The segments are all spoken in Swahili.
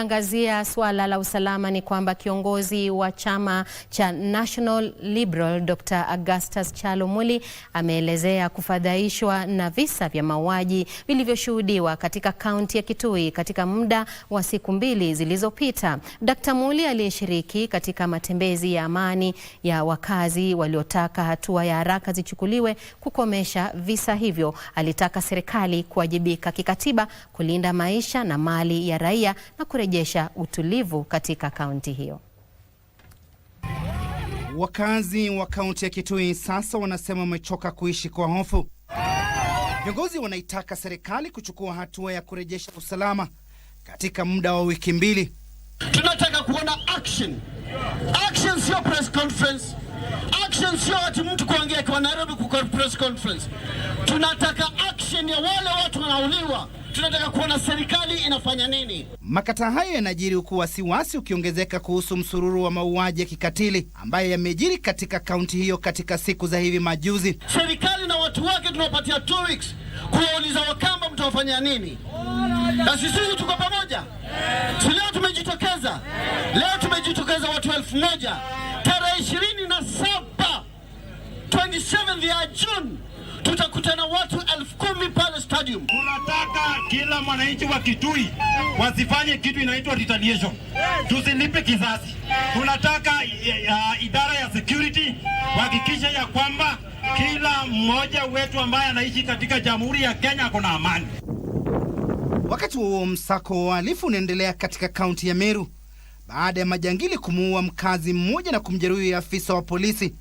Angazia swala la usalama ni kwamba kiongozi wa chama cha National Liberal Dr. Augustus Kyalo Muli ameelezea kufadhaishwa na visa vya mauaji vilivyoshuhudiwa katika kaunti ya Kitui katika muda wa siku 2 zilizopita. Dr. Muli aliyeshiriki katika matembezi ya amani ya wakazi waliotaka hatua ya haraka zichukuliwe kukomesha visa hivyo, alitaka serikali kuwajibika kikatiba kulinda maisha na mali ya raia na kurejesha utulivu katika kaunti hiyo. Wakazi wa kaunti ya Kitui sasa wanasema wamechoka kuishi kwa hofu. Viongozi wanaitaka serikali kuchukua hatua ya kurejesha usalama katika muda wa wiki 2. Tunataka kuona action. Action sio press conference. Action sio ati mtu kuongea kwa Nairobi kwa press conference. Tunataka action ya wale watu wanauliwa. Tunataka kuona serikali inafanya nini. Makata hayo yanajiri huku wasiwasi ukiongezeka kuhusu msururu wa mauaji ya kikatili ambayo yamejiri katika kaunti hiyo katika siku za hivi majuzi. Serikali na watu wake tunawapatia 2 weeks kuwauliza Wakamba mtawafanya nini. Na sisi tuko pamoja. Leo tumejitokeza. Leo tumejitokeza watu 1000. Tarehe 27 27th ya June tutakutana watu 10,000 pale stadium. Tunataka kila mwananchi wa Kitui wasifanye kitu inaitwa retaliation. Tusilipe kisasi. Tunataka idara ya security wahakikishe ya kwamba kila mmoja wetu ambaye anaishi katika Jamhuri ya Kenya ako na amani. Wakati huo msako wa uhalifu unaendelea katika kaunti ya Meru baada ya majangili kumuua mkazi mmoja na kumjeruhi afisa wa polisi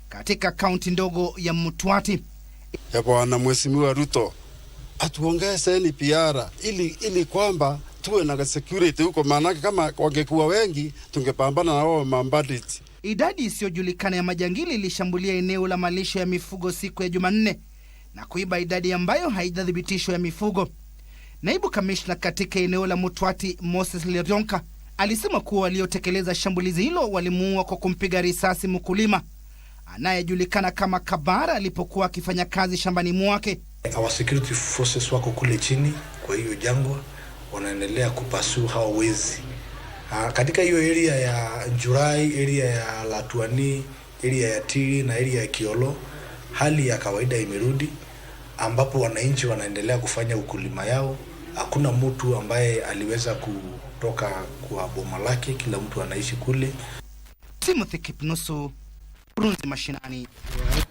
katika kaunti ndogo ya Mutwati. Ya Bwana Mheshimiwa Ruto atuongeze NPR ili kwamba tuwe na security huko, maana kama wangekuwa wengi tungepambana na wao mambandits. Idadi isiyojulikana ya majangili ilishambulia eneo la malisho ya mifugo siku ya Jumanne na kuiba idadi ambayo haijathibitishwa ya mifugo. Naibu kamishna katika eneo la Mutwati Moses Lerionka alisema kuwa waliotekeleza shambulizi hilo walimuua kwa kumpiga risasi mkulima anayejulikana kama Kabara alipokuwa akifanya kazi shambani mwake. Our security forces wako kule chini kwa hiyo jangwa, wanaendelea kupasu hao wezi. Katika hiyo area ya Njurai, area ya Latuani, area ya Tiri na area ya Kiolo, hali ya kawaida imerudi ambapo wananchi wanaendelea kufanya ukulima yao. Hakuna mtu ambaye aliweza kutoka kwa boma lake, kila mtu anaishi kule. Timothy Kipnusu, Kurunzi Mashinani.